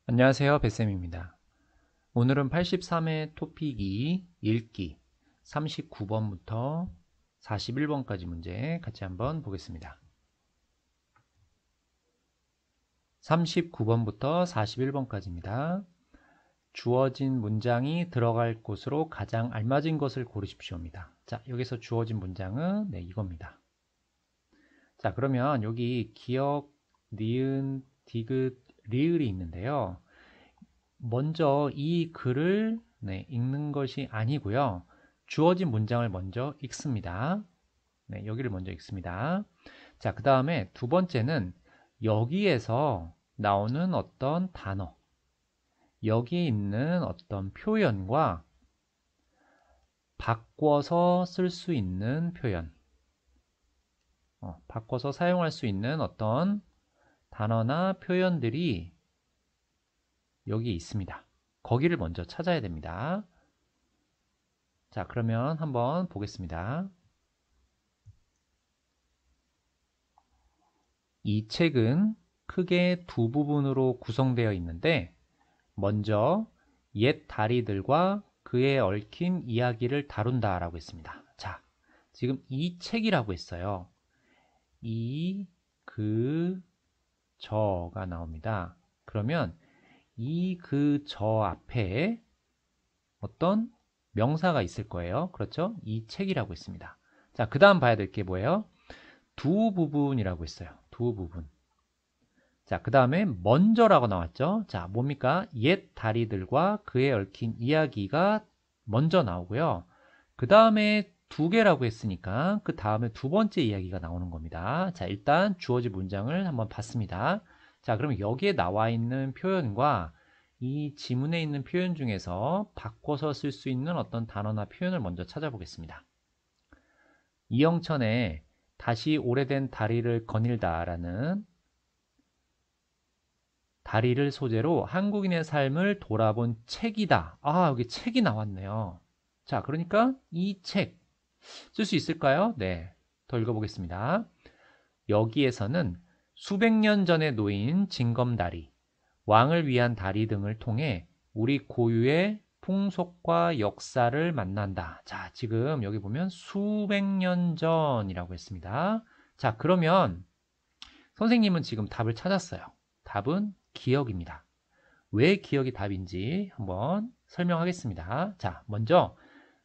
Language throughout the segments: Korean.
안녕하세요, 뱃쌤입니다. 오늘은 83회 토픽 2 읽기 39번부터 41번까지 문제 같이 한번 보겠습니다. 39번부터 41번까지입니다. 주어진 문장이 들어갈 곳으로 가장 알맞은 것을 고르십시오입니다. 자, 여기서 주어진 문장은 이겁니다. 자, 그러면 여기 기역, 니은, 디귿, 리을이 있는데요. 먼저 이 글을 읽는 것이 아니고요. 주어진 문장을 먼저 읽습니다. 여기를 먼저 읽습니다. 자, 그 다음에 두 번째는 여기에서 나오는 어떤 단어, 여기에 있는 어떤 표현과 바꿔서 쓸 수 있는 표현, 바꿔서 사용할 수 있는 어떤 단어나 표현들이 여기 있습니다. 거기를 먼저 찾아야 됩니다. 자, 그러면 한번 보겠습니다. 이 책은 크게 두 부분으로 구성되어 있는데 먼저 옛 다리들과 그에 얽힌 이야기를 다룬다 라고 했습니다. 자, 지금 이 책이라고 했어요. 이, 그, 저가 나옵니다. 그러면 이, 그, 저 앞에 어떤 명사가 있을 거예요. 그렇죠? 이 책이라고 했습니다. 자, 그 다음 봐야 될 게 뭐예요? 두 부분이라고 했어요. 두 부분. 자, 그 다음에 먼저라고 나왔죠. 자, 뭡니까? 옛 다리들과 그에 얽힌 이야기가 먼저 나오고요. 그 다음에 두 개라고 했으니까 그 다음에 두 번째 이야기가 나오는 겁니다. 자, 일단 주어진 문장을 한번 봤습니다. 자, 그럼 여기에 나와 있는 표현과 이 지문에 있는 표현 중에서 바꿔서 쓸 수 있는 어떤 단어나 표현을 먼저 찾아보겠습니다. 이영천의 다시 오래된 다리를 거닐다 라는 다리를 소재로 한국인의 삶을 돌아본 책이다. 아, 여기 책이 나왔네요. 자, 그러니까 이 책 쓸 수 있을까요? 네, 더 읽어보겠습니다. 여기에서는 수백 년 전에 놓인 징검다리, 왕을 위한 다리 등을 통해 우리 고유의 풍속과 역사를 만난다. 자, 지금 여기 보면 수백 년 전이라고 했습니다. 자, 그러면 선생님은 지금 답을 찾았어요. 답은 기억입니다. 왜 기억이 답인지 한번 설명하겠습니다. 자, 먼저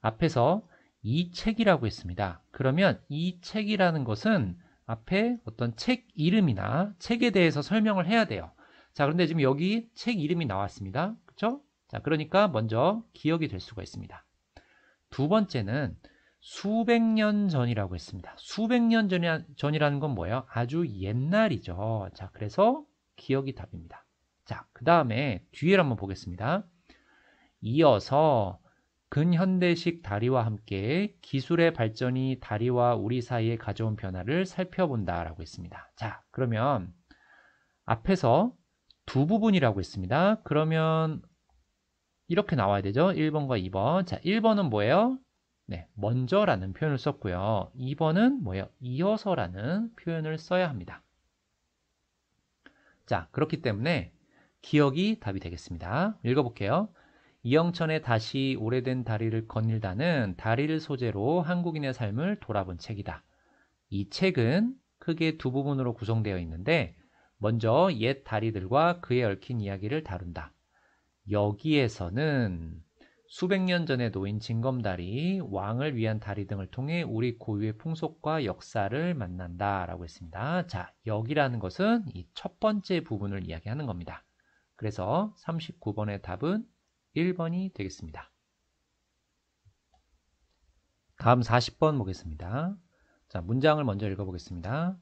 앞에서 이 책이라고 했습니다. 그러면 이 책이라는 것은 앞에 어떤 책 이름이나 책에 대해서 설명을 해야 돼요. 자, 그런데 지금 여기 책 이름이 나왔습니다. 그렇죠? 자, 그러니까 먼저 기억이 될 수가 있습니다. 두 번째는 수백 년 전이라고 했습니다. 수백 년 전이라는 건 뭐예요? 아주 옛날이죠. 자, 그래서 기억이 답입니다. 자, 그 다음에 뒤를 한번 보겠습니다. 이어서 근현대식 다리와 함께 기술의 발전이 다리와 우리 사이에 가져온 변화를 살펴본다 라고 했습니다. 자, 그러면 앞에서 두 부분이라고 했습니다. 그러면 이렇게 나와야 되죠. 1번과 2번. 자, 1번은 뭐예요? 네, 먼저라는 표현을 썼고요. 2번은 뭐예요? 이어서라는 표현을 써야 합니다. 자, 그렇기 때문에 기억이 답이 되겠습니다. 읽어볼게요. 이영천의 다시 오래된 다리를 거닐다는 다리를 소재로 한국인의 삶을 돌아본 책이다. 이 책은 크게 두 부분으로 구성되어 있는데 먼저 옛 다리들과 그에 얽힌 이야기를 다룬다. 여기에서는 수백 년 전에 놓인 징검다리, 왕을 위한 다리 등을 통해 우리 고유의 풍속과 역사를 만난다 라고 했습니다. 자, 여기라는 것은 이 첫 번째 부분을 이야기하는 겁니다. 그래서 39번의 답은 1번이 되겠습니다. 다음 40번 보겠습니다. 자, 문장을 먼저 읽어보겠습니다.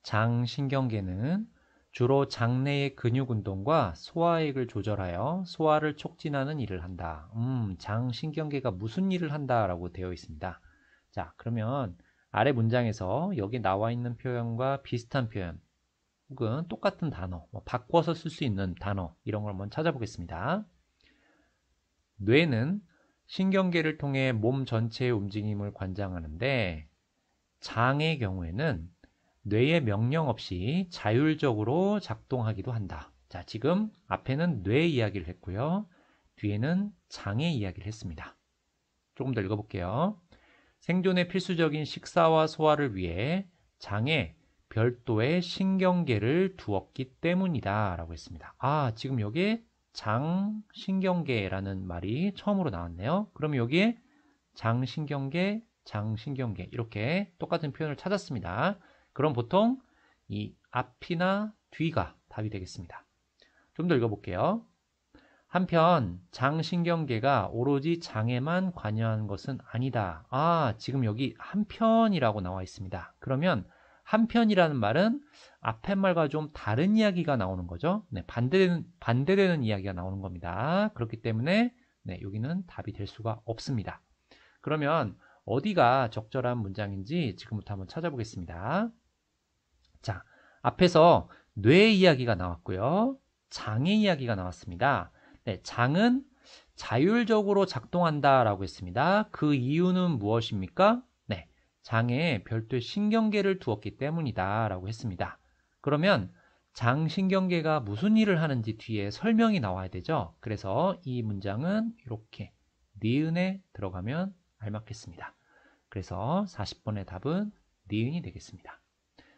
장신경계는 주로 장내의 근육 운동과 소화액을 조절하여 소화를 촉진하는 일을 한다. 장신경계가 무슨 일을 한다라고 되어 있습니다. 자, 그러면 아래 문장에서 여기 나와 있는 표현과 비슷한 표현 혹은 똑같은 단어, 바꿔서 쓸 수 있는 단어 이런 걸 한번 찾아보겠습니다. 뇌는 신경계를 통해 몸 전체의 움직임을 관장하는데 장의 경우에는 뇌의 명령 없이 자율적으로 작동하기도 한다. 자, 지금 앞에는 뇌 이야기를 했고요. 뒤에는 장의 이야기를 했습니다. 조금 더 읽어볼게요. 생존에 필수적인 식사와 소화를 위해 장에 별도의 신경계를 두었기 때문이다 라고 했습니다. 아, 지금 여기에 장신경계라는 말이 처음으로 나왔네요. 그럼 여기에 장신경계, 장신경계 이렇게 똑같은 표현을 찾았습니다. 그럼 보통 이 앞이나 뒤가 답이 되겠습니다. 좀 더 읽어볼게요. 한편 장신경계가 오로지 장에만 관여한 것은 아니다. 아, 지금 여기 한편이라고 나와 있습니다. 그러면 한편이라는 말은 앞의 말과 좀 다른 이야기가 나오는 거죠. 네, 반대되는 이야기가 나오는 겁니다. 그렇기 때문에 네, 여기는 답이 될 수가 없습니다. 그러면 어디가 적절한 문장인지 지금부터 한번 찾아보겠습니다. 자, 앞에서 뇌 이야기가 나왔고요. 장의 이야기가 나왔습니다. 네, 장은 자율적으로 작동한다라고 했습니다. 그 이유는 무엇입니까? 네, 장에 별도의 신경계를 두었기 때문이다라고 했습니다. 그러면 장신경계가 무슨 일을 하는지 뒤에 설명이 나와야 되죠. 그래서 이 문장은 이렇게 니은에 들어가면 알맞겠습니다. 그래서 40번의 답은 니은이 되겠습니다.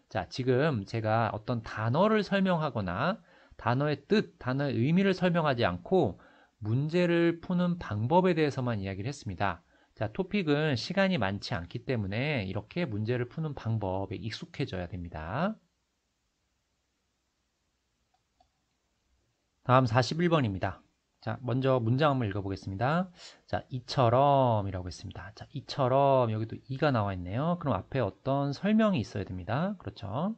자, 지금 제가 어떤 단어를 설명하거나 단어의 뜻, 단어의 의미를 설명하지 않고 문제를 푸는 방법에 대해서만 이야기를 했습니다. 자, 토픽은 시간이 많지 않기 때문에 이렇게 문제를 푸는 방법에 익숙해져야 됩니다. 다음 41번입니다. 자, 먼저 문장 한번 읽어보겠습니다. 자, 이처럼 이라고 했습니다. 자, 이처럼 여기도 이가 나와 있네요. 그럼 앞에 어떤 설명이 있어야 됩니다. 그렇죠?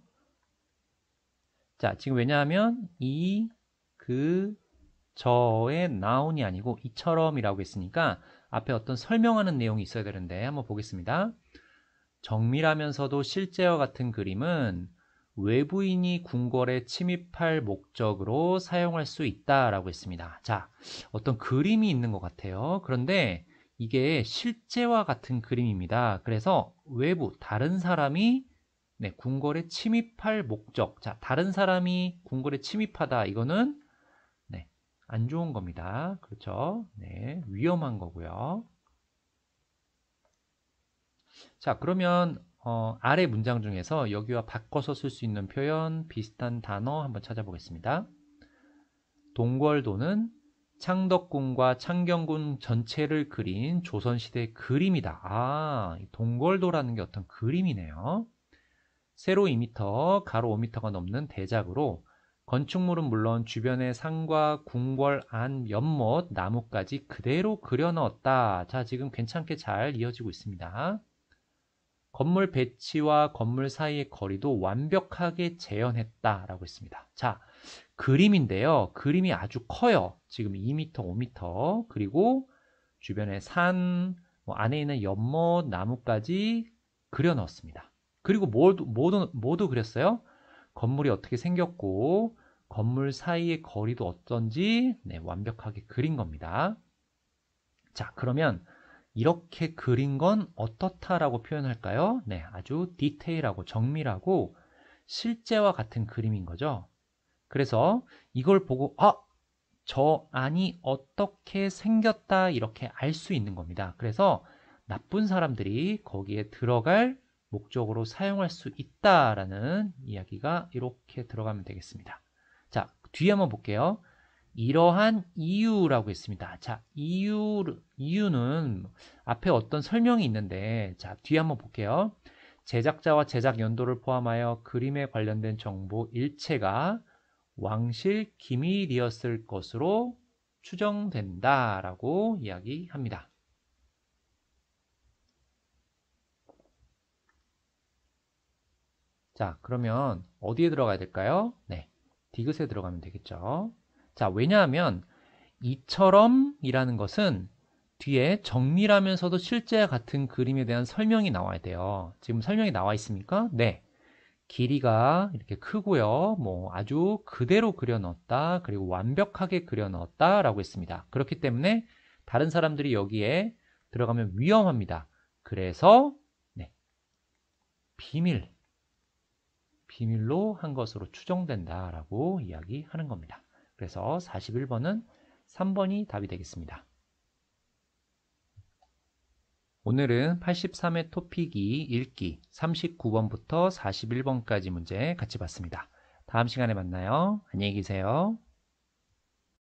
자, 지금 왜냐하면 이, 그, 저의 나운이 아니고 이처럼이라고 했으니까 앞에 어떤 설명하는 내용이 있어야 되는데 한번 보겠습니다. 정밀하면서도 실제와 같은 그림은 외부인이 궁궐에 침입할 목적으로 사용할 수 있다라고 했습니다. 자, 어떤 그림이 있는 것 같아요. 그런데 이게 실제와 같은 그림입니다. 그래서 외부, 다른 사람이 네, 궁궐에 침입할 목적. 자, 다른 사람이 궁궐에 침입하다. 이거는 네, 안 좋은 겁니다. 그렇죠? 네, 위험한 거고요. 자, 그러면 아래 문장 중에서 여기와 바꿔서 쓸 수 있는 표현, 비슷한 단어 한번 찾아보겠습니다. 동궐도는 창덕궁과 창경궁 전체를 그린 조선시대 그림이다. 아, 동궐도라는 게 어떤 그림이네요. 세로 2m, 가로 5m가 넘는 대작으로 건축물은 물론 주변의 산과 궁궐 안 연못, 나무까지 그대로 그려 넣었다. 자, 지금 괜찮게 잘 이어지고 있습니다. 건물 배치와 건물 사이의 거리도 완벽하게 재현했다라고 했습니다. 자, 그림인데요. 그림이 아주 커요. 지금 2m, 5m. 그리고 주변에 산, 안에 있는 연못, 나무까지 그려 넣었습니다. 그리고 모두 그렸어요. 건물이 어떻게 생겼고 건물 사이의 거리도 어떤지 네, 완벽하게 그린 겁니다. 자, 그러면 이렇게 그린 건 어떻다라고 표현할까요? 네, 아주 디테일하고 정밀하고 실제와 같은 그림인 거죠. 그래서 이걸 보고 저 안이 어떻게 생겼다 이렇게 알 수 있는 겁니다. 그래서 나쁜 사람들이 거기에 들어갈 목적으로 사용할 수 있다라는 이야기가 이렇게 들어가면 되겠습니다. 자, 뒤에 한번 볼게요. 이러한 이유라고 했습니다. 자, 이유는 앞에 어떤 설명이 있는데, 자, 뒤에 한번 볼게요. 제작자와 제작 연도를 포함하여 그림에 관련된 정보 일체가 왕실 기밀이었을 것으로 추정된다라고 이야기합니다. 자, 그러면 어디에 들어가야 될까요? 네, 디귿에 들어가면 되겠죠. 자, 왜냐하면 이처럼이라는 것은 뒤에 정밀하면서도 실제와 같은 그림에 대한 설명이 나와야 돼요. 지금 설명이 나와 있습니까? 네. 길이가 이렇게 크고요. 뭐 아주 그대로 그려 넣었다. 그리고 완벽하게 그려 넣었다 라고 했습니다. 그렇기 때문에 다른 사람들이 여기에 들어가면 위험합니다. 그래서 네, 비밀로 한 것으로 추정된다 라고 이야기하는 겁니다. 그래서 41번은 3번이 답이 되겠습니다. 오늘은 83회 토픽이 읽기 39번부터 41번까지 문제 같이 봤습니다. 다음 시간에 만나요. 안녕히 계세요.